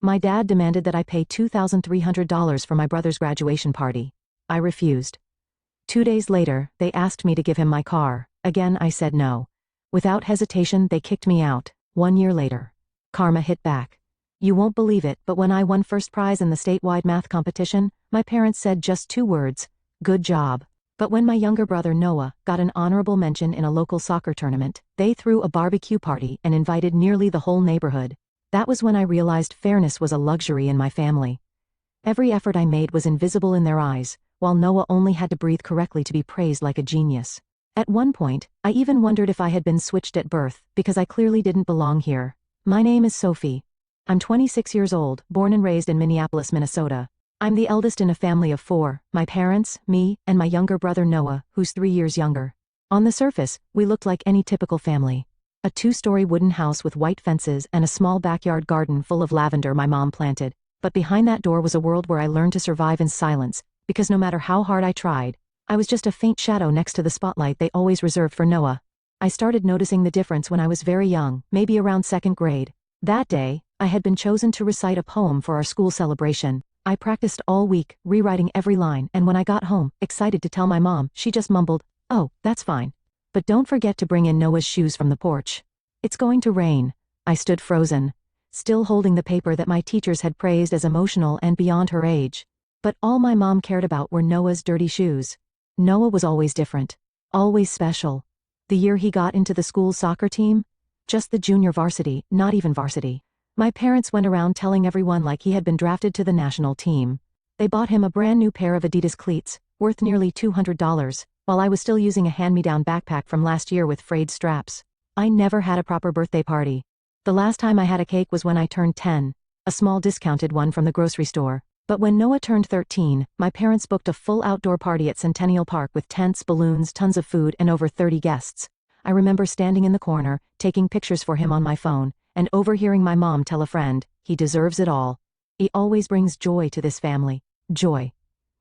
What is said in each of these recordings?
My dad demanded that I pay $2,300 for my brother's graduation party. I refused. 2 days later, they asked me to give him my car. Again, I said no. Without hesitation, they kicked me out. 1 year later. Karma hit back. You won't believe it, but when I won first prize in the statewide math competition, my parents said just 2 words, "Good job." But when my younger brother Noah got an honorable mention in a local soccer tournament, they threw a barbecue party and invited nearly the whole neighborhood. That was when I realized fairness was a luxury in my family. Every effort I made was invisible in their eyes, while Noah only had to breathe correctly to be praised like a genius. At one point, I even wondered if I had been switched at birth, because I clearly didn't belong here. My name is Sophie. I'm 26 years old, born and raised in Minneapolis, Minnesota. I'm the eldest in a family of 4, my parents, me, and my younger brother Noah, who's 3 years younger. On the surface, we looked like any typical family. A 2-story wooden house with white fences and a small backyard garden full of lavender my mom planted. But behind that door was a world where I learned to survive in silence, because no matter how hard I tried, I was just a faint shadow next to the spotlight they always reserved for Noah. I started noticing the difference when I was very young, maybe around 2nd grade. That day, I had been chosen to recite a poem for our school celebration. I practiced all week, rewriting every line, and when I got home, excited to tell my mom, she just mumbled, "Oh, that's fine. But don't forget to bring in Noah's shoes from the porch. It's going to rain." I stood frozen, still holding the paper that my teachers had praised as emotional and beyond her age. But all my mom cared about were Noah's dirty shoes. Noah was always different. Always special. The year he got into the school's soccer team? Just the junior varsity, not even varsity. My parents went around telling everyone like he had been drafted to the national team. They bought him a brand new pair of Adidas cleats, worth nearly $200, while I was still using a hand-me-down backpack from last year with frayed straps. I never had a proper birthday party. The last time I had a cake was when I turned 10, a small discounted one from the grocery store. But when Noah turned 13, my parents booked a full outdoor party at Centennial Park with tents, balloons, tons of food, and over 30 guests. I remember standing in the corner, taking pictures for him on my phone, and overhearing my mom tell a friend, "He deserves it all. He always brings joy to this family." Joy.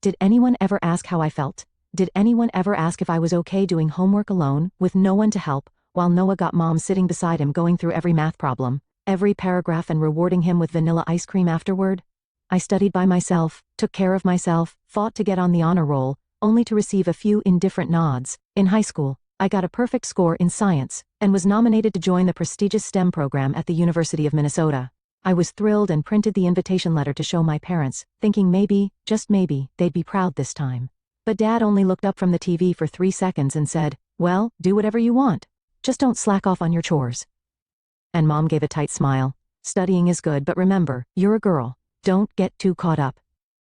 Did anyone ever ask how I felt? Did anyone ever ask if I was okay doing homework alone, with no one to help, while Noah got mom sitting beside him going through every math problem, every paragraph, and rewarding him with vanilla ice cream afterward? I studied by myself, took care of myself, fought to get on the honor roll, only to receive a few indifferent nods. In high school, I got a perfect score in science, and was nominated to join the prestigious STEM program at the University of Minnesota. I was thrilled and printed the invitation letter to show my parents, thinking maybe, just maybe, they'd be proud this time. But Dad only looked up from the TV for 3 seconds and said, "Well, do whatever you want. Just don't slack off on your chores." And Mom gave a tight smile. "Studying is good, but remember, you're a girl. Don't get too caught up.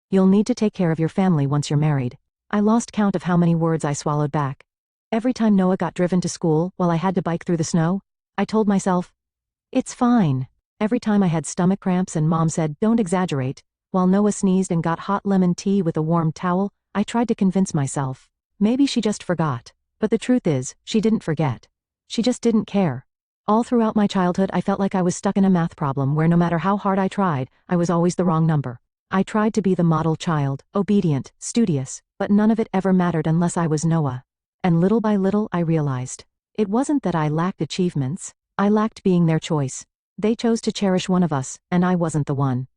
You'll need to take care of your family once you're married." I lost count of how many words I swallowed back. Every time Noah got driven to school while I had to bike through the snow, I told myself, "It's fine." Every time I had stomach cramps and Mom said, "Don't exaggerate," while Noah sneezed and got hot lemon tea with a warm towel, I tried to convince myself. Maybe she just forgot. But the truth is, she didn't forget. She just didn't care. All throughout my childhood, I felt like I was stuck in a math problem where no matter how hard I tried, I was always the wrong number. I tried to be the model child, obedient, studious, but none of it ever mattered unless I was Noah. And little by little, I realized. It wasn't that I lacked achievements. I lacked being their choice. They chose to cherish one of us, and I wasn't the one.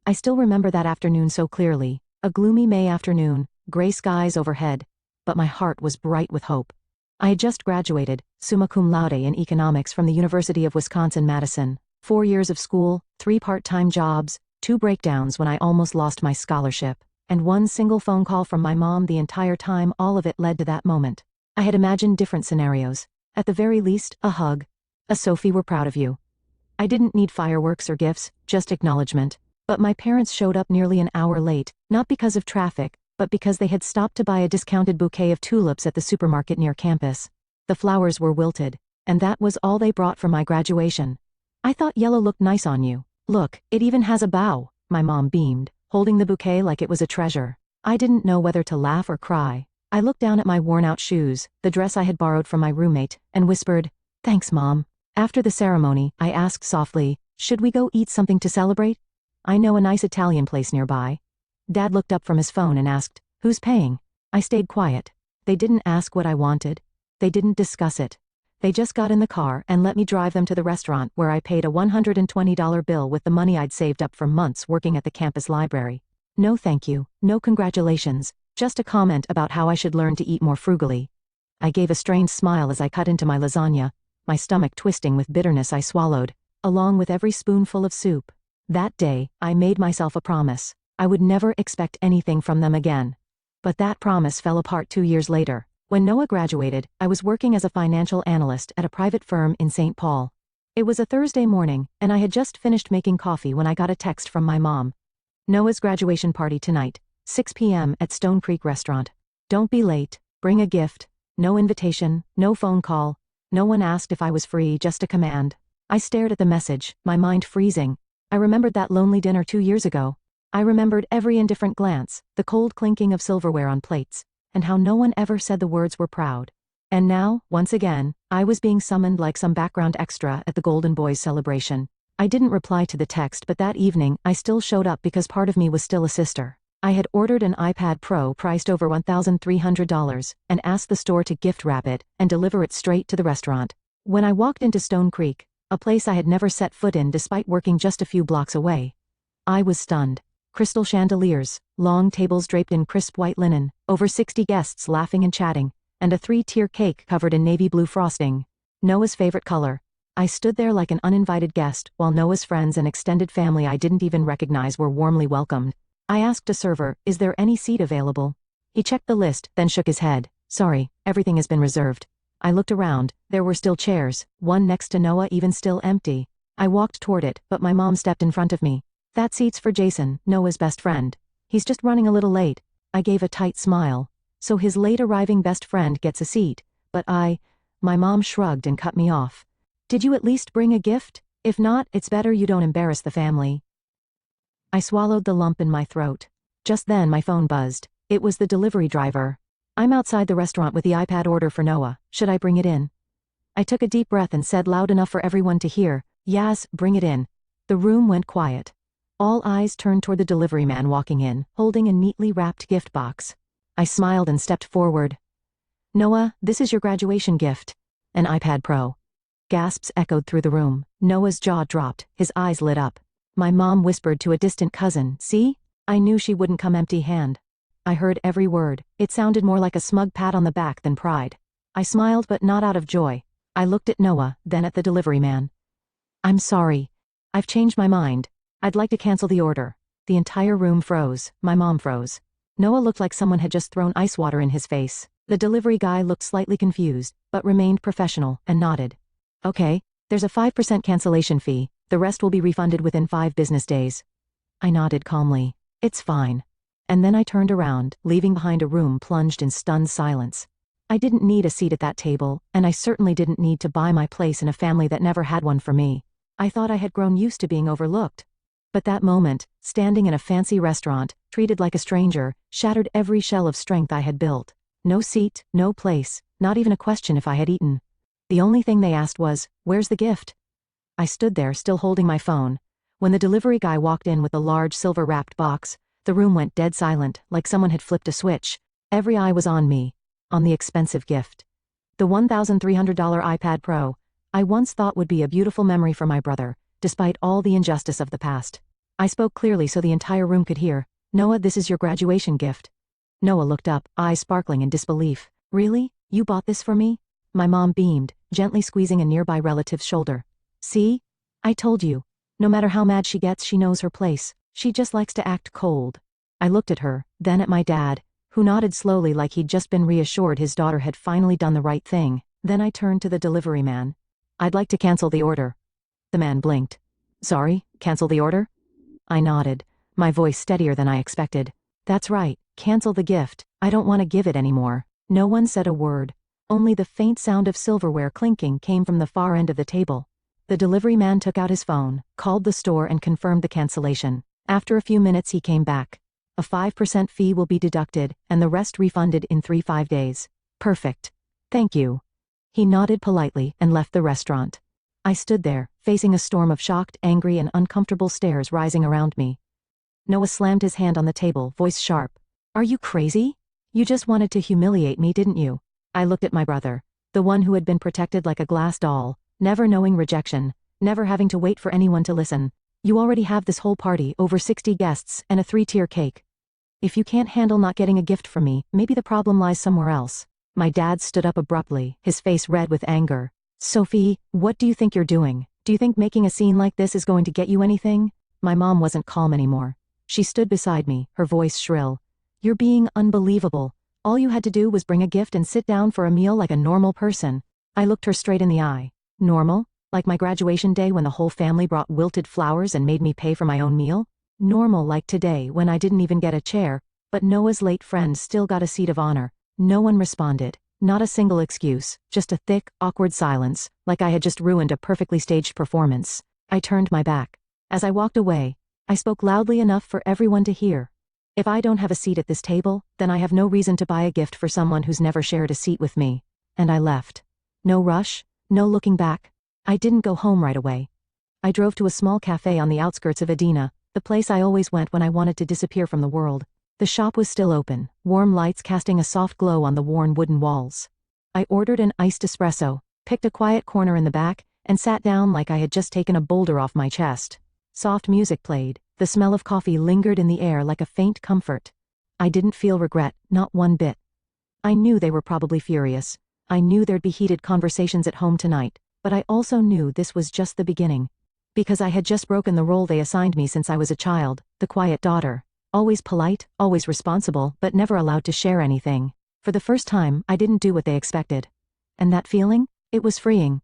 I still remember that afternoon so clearly. A gloomy May afternoon, gray skies overhead. But my heart was bright with hope. I had just graduated, summa cum laude in economics from the University of Wisconsin-Madison. 4 years of school, 3 part-time jobs, 2 breakdowns when I almost lost my scholarship, and 1 single phone call from my mom the entire time. All of it led to that moment. I had imagined different scenarios. At the very least, a hug. A "Sophie, we're proud of you." I didn't need fireworks or gifts, just acknowledgement. But my parents showed up nearly an hour late, not because of traffic, but because they had stopped to buy a discounted bouquet of tulips at the supermarket near campus. The flowers were wilted, and that was all they brought for my graduation. "I thought yellow looked nice on you. Look, it even has a bow," my mom beamed, holding the bouquet like it was a treasure. I didn't know whether to laugh or cry. I looked down at my worn-out shoes, the dress I had borrowed from my roommate, and whispered, "Thanks, Mom." After the ceremony, I asked softly, "Should we go eat something to celebrate? I know a nice Italian place nearby." Dad looked up from his phone and asked, "Who's paying?" I stayed quiet. They didn't ask what I wanted. They didn't discuss it. They just got in the car and let me drive them to the restaurant where I paid a $120 bill with the money I'd saved up for months working at the campus library. No thank you, no congratulations, just a comment about how I should learn to eat more frugally. I gave a strained smile as I cut into my lasagna, my stomach twisting with bitterness I swallowed, along with every spoonful of soup. That day, I made myself a promise. I would never expect anything from them again. But that promise fell apart 2 years later. When Noah graduated, I was working as a financial analyst at a private firm in St. Paul. It was a Thursday morning, and I had just finished making coffee when I got a text from my mom. Noah's graduation party tonight, 6 p.m. at Stone Creek Restaurant. Don't be late, bring a gift. No invitation, no phone call. No one asked if I was free, just a command. I stared at the message, my mind freezing. I remembered that lonely dinner 2 years ago. I remembered every indifferent glance, the cold clinking of silverware on plates, and how no one ever said the words "we're proud." And now, once again, I was being summoned like some background extra at the Golden Boys celebration. I didn't reply to the text, but that evening, I still showed up because part of me was still a sister. I had ordered an iPad Pro priced over $1,300 and asked the store to gift wrap it and deliver it straight to the restaurant. When I walked into Stone Creek, a place I had never set foot in despite working just a few blocks away, I was stunned. Crystal chandeliers, long tables draped in crisp white linen, over 60 guests laughing and chatting, and a 3-tier cake covered in navy blue frosting. Noah's favorite color. I stood there like an uninvited guest, while Noah's friends and extended family I didn't even recognize were warmly welcomed. I asked a server, "Is there any seat available?" He checked the list, then shook his head. "Sorry, everything has been reserved." I looked around. There were still chairs, one next to Noah even still empty. I walked toward it, but my mom stepped in front of me. "That seat's for Jason, Noah's best friend. He's just running a little late." I gave a tight smile. "So his late-arriving best friend gets a seat, but My mom shrugged and cut me off. "Did you at least bring a gift? If not, it's better you don't embarrass the family." I swallowed the lump in my throat. Just then my phone buzzed. It was the delivery driver. "I'm outside the restaurant with the iPad order for Noah. Should I bring it in?" I took a deep breath and said loud enough for everyone to hear, "Yas, bring it in." The room went quiet. All eyes turned toward the delivery man walking in, holding a neatly wrapped gift box. I smiled and stepped forward. "Noah, this is your graduation gift." "An iPad Pro." Gasps echoed through the room. Noah's jaw dropped, his eyes lit up. My mom whispered to a distant cousin, "See? I knew she wouldn't come empty-handed." I heard every word. It sounded more like a smug pat on the back than pride. I smiled, but not out of joy. I looked at Noah, then at the delivery man. "I'm sorry. I've changed my mind. I'd like to cancel the order." The entire room froze. My mom froze. Noah looked like someone had just thrown ice water in his face. The delivery guy looked slightly confused, but remained professional, and nodded. "Okay, there's a 5% cancellation fee. The rest will be refunded within 5 business days." I nodded calmly. "It's fine." And then I turned around, leaving behind a room plunged in stunned silence. I didn't need a seat at that table, and I certainly didn't need to buy my place in a family that never had one for me. I thought I had grown used to being overlooked. But that moment, standing in a fancy restaurant, treated like a stranger, shattered every shell of strength I had built. No seat, no place, not even a question if I had eaten. The only thing they asked was, "Where's the gift?" I stood there, still holding my phone. When the delivery guy walked in with a large silver-wrapped box, the room went dead silent, like someone had flipped a switch. Every eye was on me, on the expensive gift. The $1,300 iPad Pro, I once thought would be a beautiful memory for my brother, despite all the injustice of the past. I spoke clearly so the entire room could hear. "Noah, this is your graduation gift." Noah looked up, eyes sparkling in disbelief. "Really? You bought this for me?" My mom beamed, gently squeezing a nearby relative's shoulder. "See? I told you. No matter how mad she gets, she knows her place. She just likes to act cold." I looked at her, then at my dad, who nodded slowly like he'd just been reassured his daughter had finally done the right thing. Then I turned to the delivery man. "I'd like to cancel the order." The man blinked. "Sorry, cancel the order?" I nodded, my voice steadier than I expected. "That's right, cancel the gift. I don't want to give it anymore." No one said a word. Only the faint sound of silverware clinking came from the far end of the table. The delivery man took out his phone, called the store and confirmed the cancellation. After a few minutes he came back. "A 5% fee will be deducted, and the rest refunded in 3-5 days. "Perfect. Thank you." He nodded politely and left the restaurant. I stood there, facing a storm of shocked, angry, and uncomfortable stares rising around me. Noah slammed his hand on the table, voice sharp. "Are you crazy? You just wanted to humiliate me, didn't you?" I looked at my brother. The one who had been protected like a glass doll, never knowing rejection, never having to wait for anyone to listen. You already have this whole party, over 60 guests, and a 3-tier cake. If you can't handle not getting a gift from me, maybe the problem lies somewhere else. My dad stood up abruptly, his face red with anger. Sophie, what do you think you're doing? Do you think making a scene like this is going to get you anything? My mom wasn't calm anymore. She stood beside me, her voice shrill. You're being unbelievable. All you had to do was bring a gift and sit down for a meal like a normal person. I looked her straight in the eye. Normal? Like my graduation day when the whole family brought wilted flowers and made me pay for my own meal? Normal like today when I didn't even get a chair, but Noah's late friend still got a seat of honor. No one responded. Not a single excuse, just a thick, awkward silence, like I had just ruined a perfectly staged performance. I turned my back. As I walked away, I spoke loudly enough for everyone to hear. If I don't have a seat at this table, then I have no reason to buy a gift for someone who's never shared a seat with me. And I left. No rush, no looking back. I didn't go home right away. I drove to a small cafe on the outskirts of Edina, the place I always went when I wanted to disappear from the world. The shop was still open, warm lights casting a soft glow on the worn wooden walls. I ordered an iced espresso, picked a quiet corner in the back, and sat down like I had just taken a boulder off my chest. Soft music played, the smell of coffee lingered in the air like a faint comfort. I didn't feel regret, not one bit. I knew they were probably furious. I knew there'd be heated conversations at home tonight, but I also knew this was just the beginning. Because I had just broken the role they assigned me since I was a child, the quiet daughter. Always polite, always responsible, but never allowed to share anything. For the first time, I didn't do what they expected. And that feeling? It was freeing.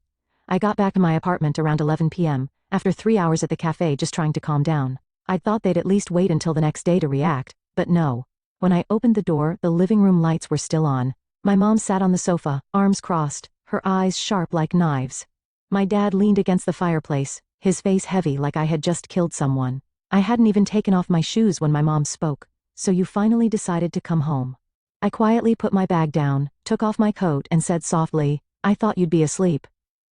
I got back to my apartment around 11 p.m., after 3 hours at the cafe just trying to calm down. I'd thought they'd at least wait until the next day to react, but no. When I opened the door, the living room lights were still on. My mom sat on the sofa, arms crossed, her eyes sharp like knives. My dad leaned against the fireplace, his face heavy like I had just killed someone. I hadn't even taken off my shoes when my mom spoke. So you finally decided to come home. I quietly put my bag down, took off my coat and said softly, I thought you'd be asleep.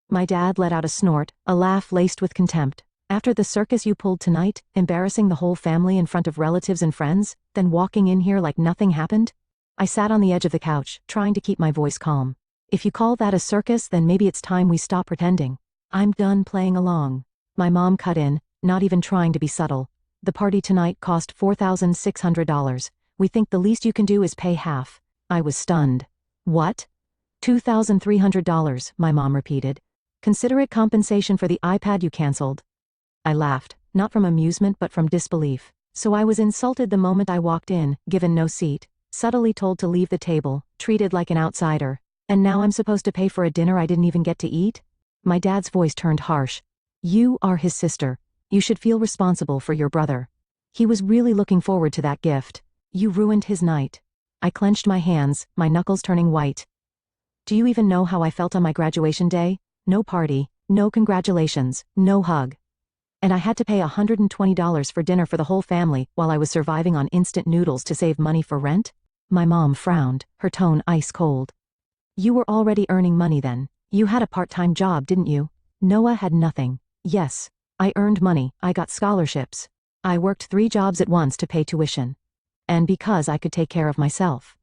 My dad let out a snort, a laugh laced with contempt. After the circus you pulled tonight, embarrassing the whole family in front of relatives and friends, then walking in here like nothing happened? I sat on the edge of the couch, trying to keep my voice calm. If you call that a circus, then maybe it's time we stop pretending. I'm done playing along. My mom cut in, not even trying to be subtle. The party tonight cost $4,600. We think the least you can do is pay half. I was stunned. What? $2,300, my mom repeated. Consider it compensation for the iPad you canceled. I laughed, not from amusement but from disbelief. So I was insulted the moment I walked in, given no seat, subtly told to leave the table, treated like an outsider. And now I'm supposed to pay for a dinner I didn't even get to eat? My dad's voice turned harsh. You are his sister. You should feel responsible for your brother. He was really looking forward to that gift. You ruined his night. I clenched my hands, my knuckles turning white. Do you even know how I felt on my graduation day? No party, no congratulations, no hug. And I had to pay $120 for dinner for the whole family while I was surviving on instant noodles to save money for rent? My mom frowned, her tone ice cold. You were already earning money then. You had a part-time job, didn't you? Noah had nothing. Yes. I earned money, I got scholarships. I worked 3 jobs at once to pay tuition. And because I could take care of myself.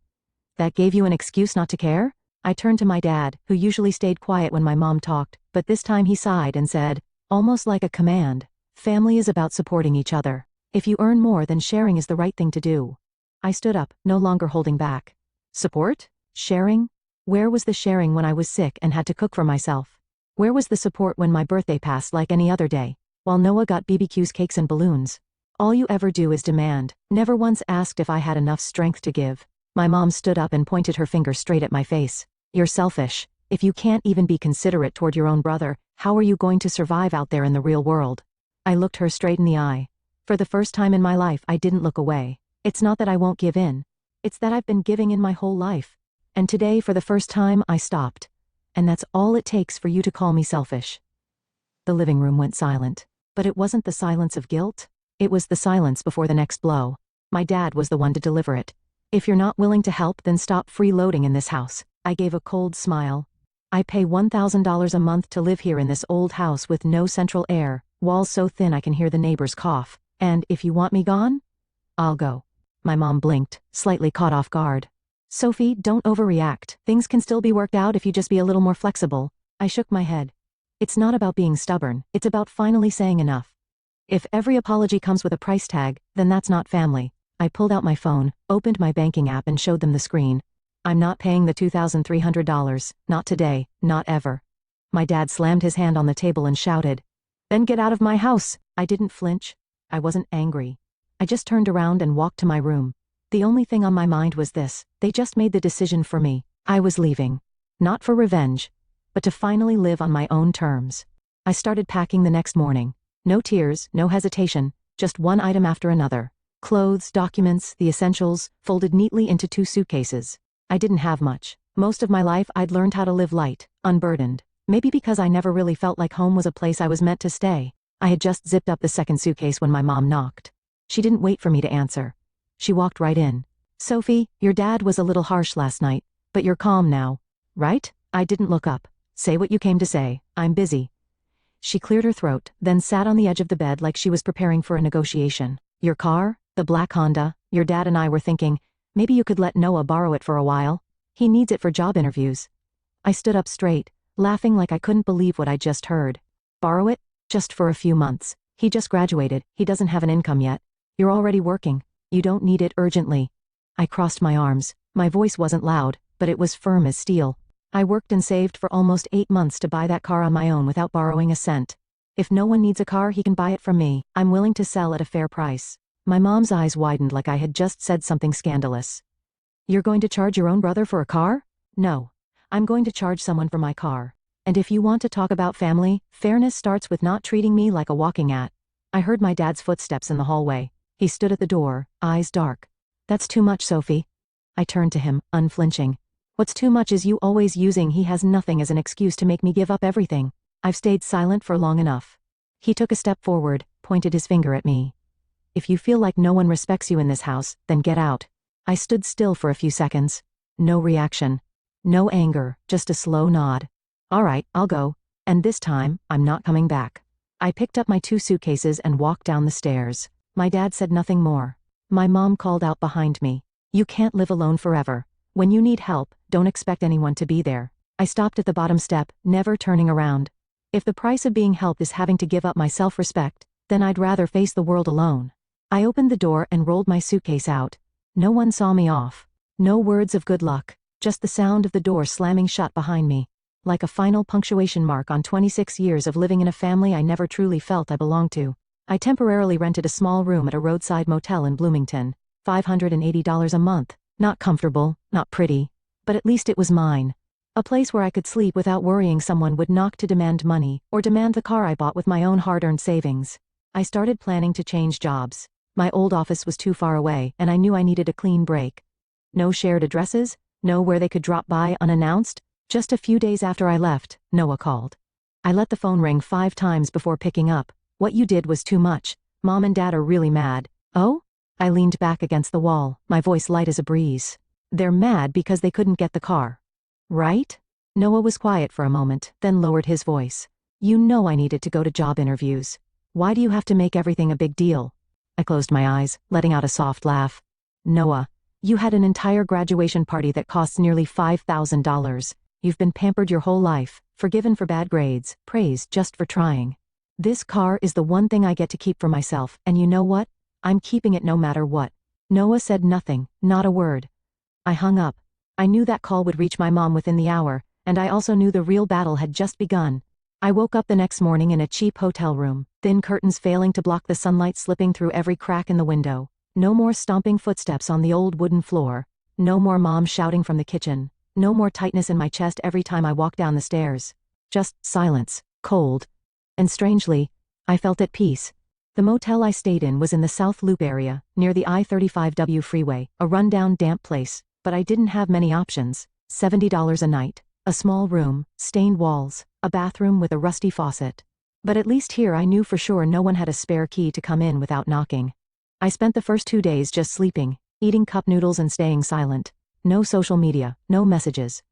That gave you an excuse not to care? I turned to my dad, who usually stayed quiet when my mom talked, but this time he sighed and said, almost like a command, family is about supporting each other. If you earn more, then sharing is the right thing to do. I stood up, no longer holding back. Support? Sharing? Where was the sharing when I was sick and had to cook for myself? Where was the support when my birthday passed like any other day, while Noah got BBQs, cakes and balloons? All you ever do is demand, never once asked if I had enough strength to give. My mom stood up and pointed her finger straight at my face. You're selfish. If you can't even be considerate toward your own brother, how are you going to survive out there in the real world? I looked her straight in the eye. For the first time in my life, I didn't look away. It's not that I won't give in. It's that I've been giving in my whole life. And today, for the first time, I stopped. And that's all it takes for you to call me selfish. The living room went silent. But it wasn't the silence of guilt. It was the silence before the next blow. My dad was the one to deliver it. If you're not willing to help, then stop freeloading in this house. I gave a cold smile. I pay $1,000 a month to live here in this old house with no central air, walls so thin I can hear the neighbors cough. And if you want me gone, I'll go. My mom blinked, slightly caught off guard. Sophie, don't overreact. Things can still be worked out if you just be a little more flexible. I shook my head. It's not about being stubborn, it's about finally saying enough. If every apology comes with a price tag, then that's not family. I pulled out my phone, opened my banking app and showed them the screen. I'm not paying the $2,300, not today, not ever. My dad slammed his hand on the table and shouted, "Then get out of my house." I didn't flinch. I wasn't angry. I just turned around and walked to my room. The only thing on my mind was this: they just made the decision for me. I was leaving. Not for revenge, but to finally live on my own terms. I started packing the next morning. No tears, no hesitation, just one item after another. Clothes, documents, the essentials, folded neatly into 2 suitcases. I didn't have much. Most of my life I'd learned how to live light, unburdened. Maybe because I never really felt like home was a place I was meant to stay. I had just zipped up the second suitcase when my mom knocked. She didn't wait for me to answer. She walked right in. "Sophie, your dad was a little harsh last night, but you're calm now, right?" I didn't look up. "Say what you came to say, I'm busy." She cleared her throat, then sat on the edge of the bed like she was preparing for a negotiation. "Your car, the black Honda, your dad and I were thinking, maybe you could let Noah borrow it for a while. He needs it for job interviews." I stood up straight, laughing like I couldn't believe what I just heard. "Borrow it? Just for a few months. He just graduated, he doesn't have an income yet. You're already working. You don't need it urgently." I crossed my arms. My voice wasn't loud, but it was firm as steel. I worked and saved for almost 8 months to buy that car on my own without borrowing a cent. If no one needs a car, he can buy it from me. I'm willing to sell at a fair price. My mom's eyes widened like I had just said something scandalous. "You're going to charge your own brother for a car?" "No. I'm going to charge someone for my car. And if you want to talk about family, fairness starts with not treating me like a walking at." I heard my dad's footsteps in the hallway. He stood at the door, eyes dark. "That's too much, Sophie." I turned to him, unflinching. "What's too much is you always using he has nothing as an excuse to make me give up everything. I've stayed silent for long enough." He took a step forward, pointed his finger at me. "If you feel like no one respects you in this house, then get out." I stood still for a few seconds. No reaction. No anger, just a slow nod. "All right, I'll go. And this time, I'm not coming back." I picked up my 2 suitcases and walked down the stairs. My dad said nothing more. My mom called out behind me, "You can't live alone forever. When you need help, don't expect anyone to be there." I stopped at the bottom step, never turning around. If the price of being helped is having to give up my self-respect, then I'd rather face the world alone. I opened the door and rolled my suitcase out. No one saw me off. No words of good luck, just the sound of the door slamming shut behind me. Like a final punctuation mark on 26 years of living in a family I never truly felt I belonged to. I temporarily rented a small room at a roadside motel in Bloomington. $580 a month. Not comfortable, not pretty, but at least it was mine. A place where I could sleep without worrying someone would knock to demand money, or demand the car I bought with my own hard-earned savings. I started planning to change jobs. My old office was too far away, and I knew I needed a clean break. No shared addresses, no where they could drop by unannounced. Just a few days after I left, Noah called. I let the phone ring 5 times before picking up. "What you did was too much. Mom and Dad are really mad." "Oh?" I leaned back against the wall, my voice light as a breeze. "They're mad because they couldn't get the car. Right?" Noah was quiet for a moment, then lowered his voice. "You know I needed to go to job interviews. Why do you have to make everything a big deal?" I closed my eyes, letting out a soft laugh. "Noah, you had an entire graduation party that costs nearly $5,000. You've been pampered your whole life, forgiven for bad grades, praised just for trying. This car is the one thing I get to keep for myself, and you know what? I'm keeping it no matter what." Noah said nothing, not a word. I hung up. I knew that call would reach my mom within the hour, and I also knew the real battle had just begun. I woke up the next morning in a cheap hotel room, thin curtains failing to block the sunlight slipping through every crack in the window. No more stomping footsteps on the old wooden floor. No more mom shouting from the kitchen. No more tightness in my chest every time I walked down the stairs. Just silence, cold. And strangely, I felt at peace. The motel I stayed in was in the South Loop area, near the I-35W freeway, a rundown, damp place, but I didn't have many options. $70 a night, a small room, stained walls, a bathroom with a rusty faucet. But at least here I knew for sure no one had a spare key to come in without knocking. I spent the first 2 days just sleeping, eating cup noodles and staying silent. No social media, no messages.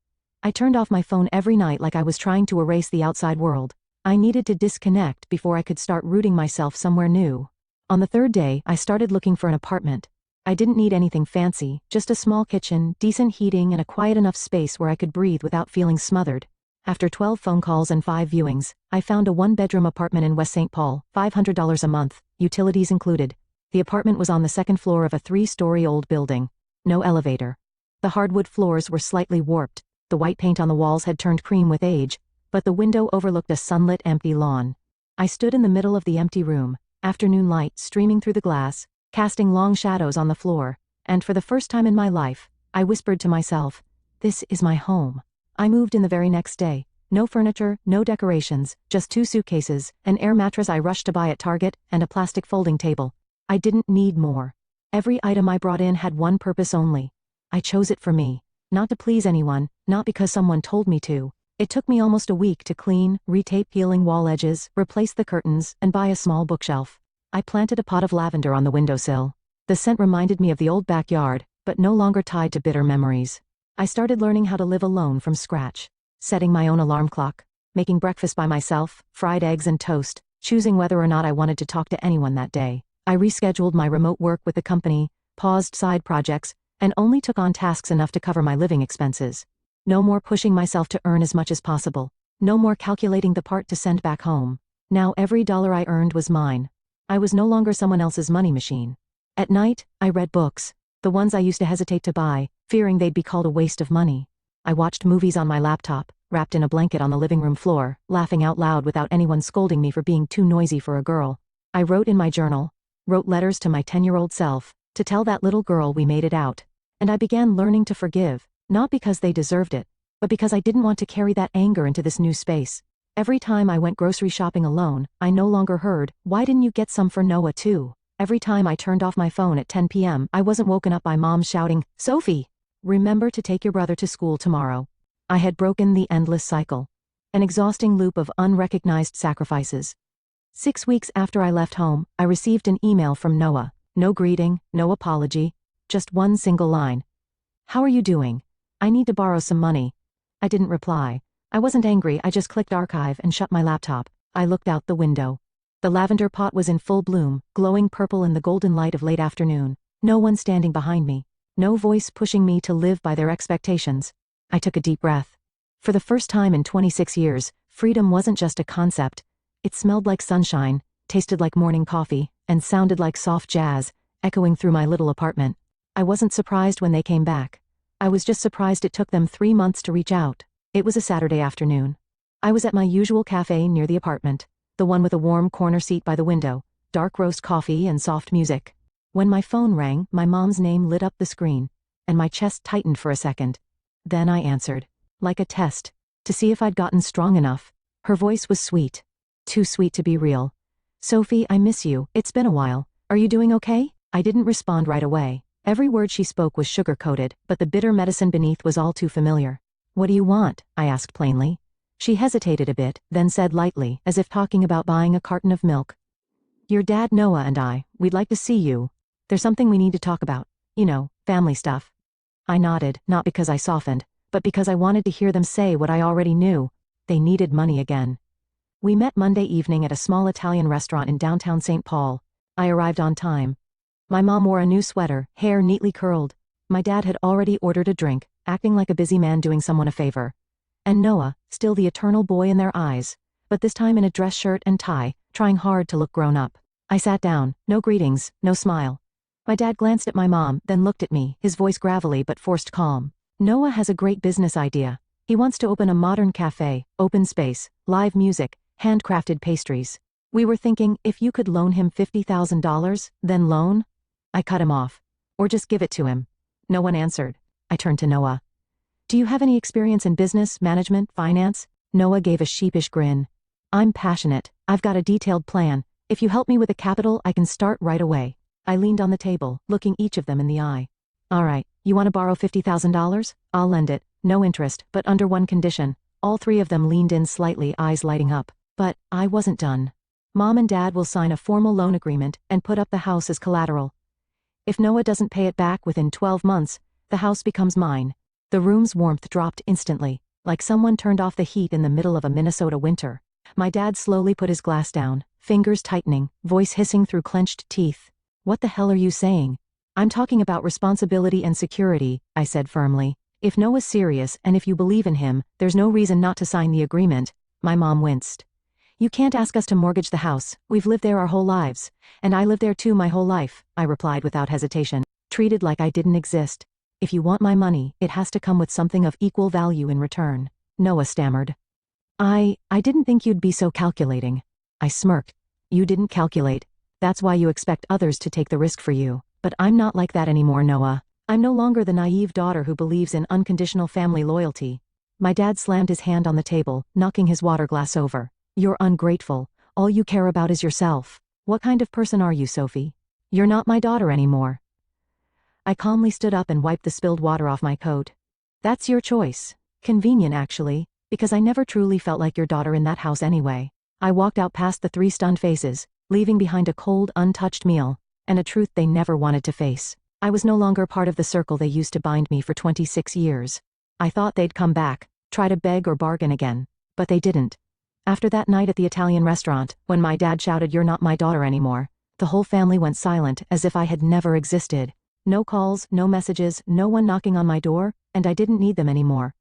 I turned off my phone every night like I was trying to erase the outside world. I needed to disconnect before I could start rooting myself somewhere new. On the 3rd day, I started looking for an apartment. I didn't need anything fancy, just a small kitchen, decent heating, and a quiet enough space where I could breathe without feeling smothered. After 12 phone calls and 5 viewings, I found a 1-bedroom apartment in West St. Paul, $500 a month, utilities included. The apartment was on the second floor of a 3-story old building. No elevator. The hardwood floors were slightly warped, the white paint on the walls had turned cream with age, but the window overlooked a sunlit empty lawn. I stood in the middle of the empty room, afternoon light streaming through the glass, casting long shadows on the floor, and for the first time in my life, I whispered to myself, "This is my home." I moved in the very next day. No furniture, no decorations, just 2 suitcases, an air mattress I rushed to buy at Target, and a plastic folding table. I didn't need more. Every item I brought in had one purpose only. I chose it for me. Not to please anyone, not because someone told me to. It took me almost a week to clean, retape peeling wall edges, replace the curtains, and buy a small bookshelf. I planted a pot of lavender on the windowsill. The scent reminded me of the old backyard, but no longer tied to bitter memories. I started learning how to live alone from scratch. Setting my own alarm clock, making breakfast by myself, fried eggs and toast, choosing whether or not I wanted to talk to anyone that day. I rescheduled my remote work with the company, paused side projects, and only took on tasks enough to cover my living expenses. No more pushing myself to earn as much as possible. No more calculating the part to send back home. Now every dollar I earned was mine. I was no longer someone else's money machine. At night, I read books. The ones I used to hesitate to buy, fearing they'd be called a waste of money. I watched movies on my laptop, wrapped in a blanket on the living room floor, laughing out loud without anyone scolding me for being too noisy for a girl. I wrote in my journal, wrote letters to my 10-year-old self, to tell that little girl we made it out. And I began learning to forgive, not because they deserved it, but because I didn't want to carry that anger into this new space. Every time I went grocery shopping alone, I no longer heard, "Why didn't you get some for Noah too?" Every time I turned off my phone at 10 p.m., I wasn't woken up by mom shouting, "Sophie, remember to take your brother to school tomorrow." I had broken the endless cycle. An exhausting loop of unrecognized sacrifices. 6 weeks after I left home, I received an email from Noah. No greeting, no apology, just one single line. "How are you doing? I need to borrow some money." I didn't reply. I wasn't angry, I just clicked archive and shut my laptop. I looked out the window. The lavender pot was in full bloom, glowing purple in the golden light of late afternoon. No one standing behind me. No voice pushing me to live by their expectations. I took a deep breath. For the first time in 26 years, freedom wasn't just a concept. It smelled like sunshine, tasted like morning coffee, and sounded like soft jazz, echoing through my little apartment. I wasn't surprised when they came back. I was just surprised it took them 3 months to reach out. It was a Saturday afternoon. I was at my usual cafe near the apartment, the one with a warm corner seat by the window, dark roast coffee and soft music. When my phone rang, my mom's name lit up the screen, and my chest tightened for a second. Then I answered, like a test, to see if I'd gotten strong enough. Her voice was sweet. Too sweet to be real. "Sophie, I miss you, it's been a while. Are you doing okay?" I didn't respond right away. Every word she spoke was sugar-coated, but the bitter medicine beneath was all too familiar. "What do you want?" I asked plainly. She hesitated a bit, then said lightly, as if talking about buying a carton of milk, "Your dad Noah and we'd like to see you. There's something we need to talk about. You know, family stuff." I nodded, not because I softened, but because I wanted to hear them say what I already knew. They needed money again. We met Monday evening at a small Italian restaurant in downtown St. Paul. I arrived on time. My mom wore a new sweater, hair neatly curled. My dad had already ordered a drink, acting like a busy man doing someone a favor. And Noah, still the eternal boy in their eyes, but this time in a dress shirt and tie, trying hard to look grown up. I sat down, no greetings, no smile. My dad glanced at my mom, then looked at me, his voice gravelly but forced calm. "Noah has a great business idea. He wants to open a modern cafe, open space, live music, handcrafted pastries. We were thinking, if you could loan him $50,000, then loan?" I cut him off. "Or just give it to him." No one answered. I turned to Noah. "Do you have any experience in business, management, finance?" Noah gave a sheepish grin. "I'm passionate. I've got a detailed plan. If you help me with the capital, I can start right away." I leaned on the table, looking each of them in the eye. "All right, you want to borrow $50,000? I'll lend it, no interest, but under one condition." All 3 of them leaned in slightly, eyes lighting up. But I wasn't done. "Mom and Dad will sign a formal loan agreement and put up the house as collateral. If Noah doesn't pay it back within 12 months, the house becomes mine." The room's warmth dropped instantly, like someone turned off the heat in the middle of a Minnesota winter. My dad slowly put his glass down, fingers tightening, voice hissing through clenched teeth. "What the hell are you saying?" I'm talking about responsibility and security, I said firmly. If Noah's serious and if you believe in him, there's no reason not to sign the agreement. My mom winced. You can't ask us to mortgage the house, we've lived there our whole lives. And I lived there too my whole life, I replied without hesitation, treated like I didn't exist. If you want my money, it has to come with something of equal value in return. Noah stammered. I didn't think you'd be so calculating. I smirked. You didn't calculate. That's why you expect others to take the risk for you. But I'm not like that anymore, Noah. I'm no longer the naive daughter who believes in unconditional family loyalty. My dad slammed his hand on the table, knocking his water glass over. You're ungrateful. All you care about is yourself. What kind of person are you, Sophie? You're not my daughter anymore. I calmly stood up and wiped the spilled water off my coat. That's your choice. Convenient, actually, because I never truly felt like your daughter in that house anyway. I walked out past the 3 stunned faces, leaving behind a cold, untouched meal, and a truth they never wanted to face. I was no longer part of the circle they used to bind me for 26 years. I thought they'd come back, try to beg or bargain again, but they didn't. After that night at the Italian restaurant, when my dad shouted, "You're not my daughter anymore," the whole family went silent as if I had never existed. No calls, no messages, no one knocking on my door, and I didn't need them anymore.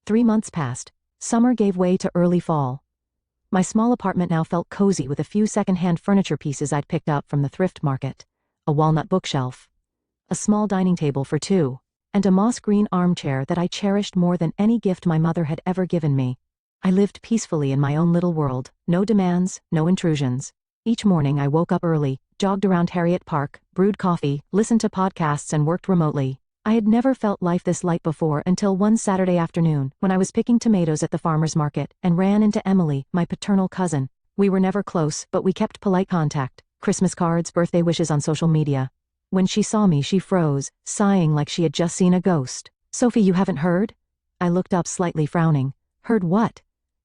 3 months passed. Summer gave way to early fall. My small apartment now felt cozy with a few second-hand furniture pieces I'd picked up from the thrift market. A walnut bookshelf, a small dining table for 2, and a moss-green armchair that I cherished more than any gift my mother had ever given me. I lived peacefully in my own little world, no demands, no intrusions. Each morning I woke up early, jogged around Harriet Park, brewed coffee, listened to podcasts and worked remotely. I had never felt life this light before until one Saturday afternoon when I was picking tomatoes at the farmer's market and ran into Emily, my paternal cousin. We were never close, but we kept polite contact, Christmas cards, birthday wishes on social media. When she saw me, she froze, sighing like she had just seen a ghost. "Sophie, you haven't heard?" I looked up, slightly frowning. "Heard what?"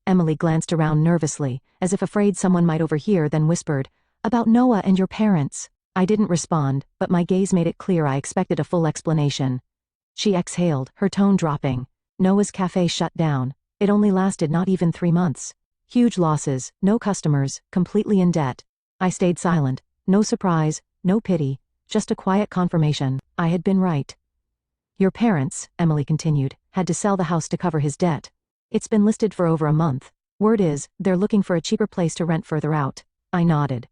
Emily glanced around nervously, as if afraid someone might overhear, then whispered, "About Noah and your parents." I didn't respond, but my gaze made it clear I expected a full explanation. She exhaled, her tone dropping. Noah's cafe shut down. It only lasted not even 3 months. Huge losses, no customers, completely in debt. I stayed silent. No surprise, no pity, just a quiet confirmation. I had been right. "Your parents," Emily continued, "had to sell the house to cover his debt. It's been listed for over a month. Word is, they're looking for a cheaper place to rent further out." I nodded.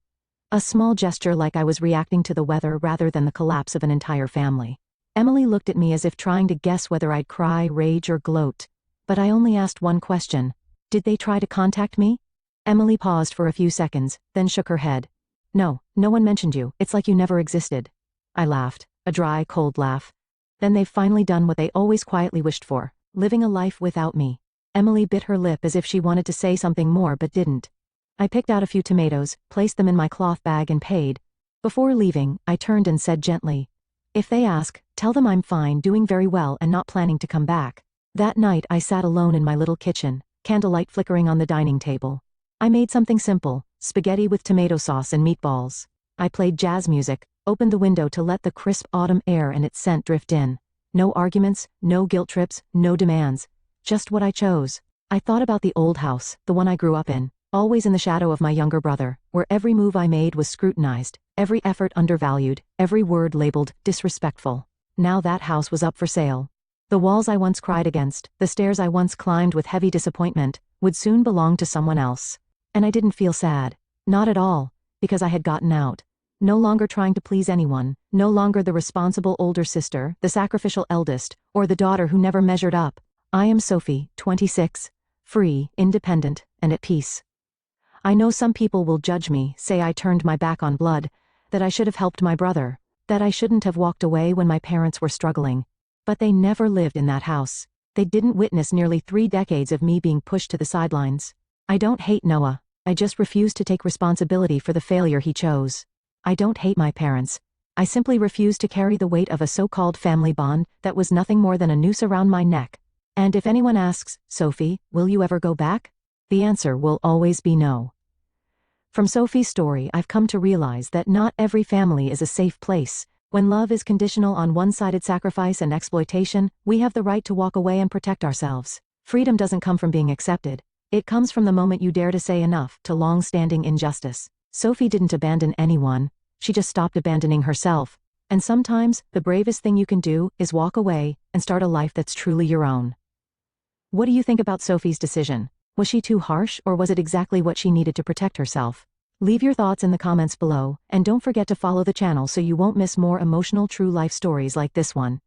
A small gesture, like I was reacting to the weather rather than the collapse of an entire family. Emily looked at me as if trying to guess whether I'd cry, rage, or gloat. But I only asked one question. "Did they try to contact me?" Emily paused for a few seconds, then shook her head. No one mentioned you. It's like you never existed." I laughed, a dry, cold laugh. "Then they've finally done what they always quietly wished for, living a life without me." Emily bit her lip as if she wanted to say something more but didn't. I picked out a few tomatoes, placed them in my cloth bag and paid. Before leaving, I turned and said gently, "If they ask, tell them I'm fine, doing very well and not planning to come back." That night I sat alone in my little kitchen, candlelight flickering on the dining table. I made something simple, spaghetti with tomato sauce and meatballs. I played jazz music, opened the window to let the crisp autumn air and its scent drift in. No arguments, no guilt trips, no demands. Just what I chose. I thought about the old house, the one I grew up in, always in the shadow of my younger brother, where every move I made was scrutinized, every effort undervalued, every word labeled disrespectful. Now that house was up for sale. The walls I once cried against, the stairs I once climbed with heavy disappointment, would soon belong to someone else. And I didn't feel sad. Not at all, because I had gotten out. No longer trying to please anyone, no longer the responsible older sister, the sacrificial eldest, or the daughter who never measured up. I am Sophie, 26, free, independent, and at peace. I know some people will judge me, say I turned my back on blood, that I should have helped my brother, that I shouldn't have walked away when my parents were struggling. But they never lived in that house. They didn't witness nearly 3 decades of me being pushed to the sidelines. I don't hate Noah. I just refuse to take responsibility for the failure he chose. I don't hate my parents. I simply refuse to carry the weight of a so-called family bond that was nothing more than a noose around my neck. And if anyone asks, "Sophie, will you ever go back?" the answer will always be no. From Sophie's story, I've come to realize that not every family is a safe place. When love is conditional on one-sided sacrifice and exploitation, we have the right to walk away and protect ourselves. Freedom doesn't come from being accepted. It comes from the moment you dare to say enough to long-standing injustice. Sophie didn't abandon anyone. She just stopped abandoning herself. And sometimes, the bravest thing you can do is walk away and start a life that's truly your own. What do you think about Sophie's decision? Was she too harsh, or was it exactly what she needed to protect herself? Leave your thoughts in the comments below, and don't forget to follow the channel so you won't miss more emotional true life stories like this one.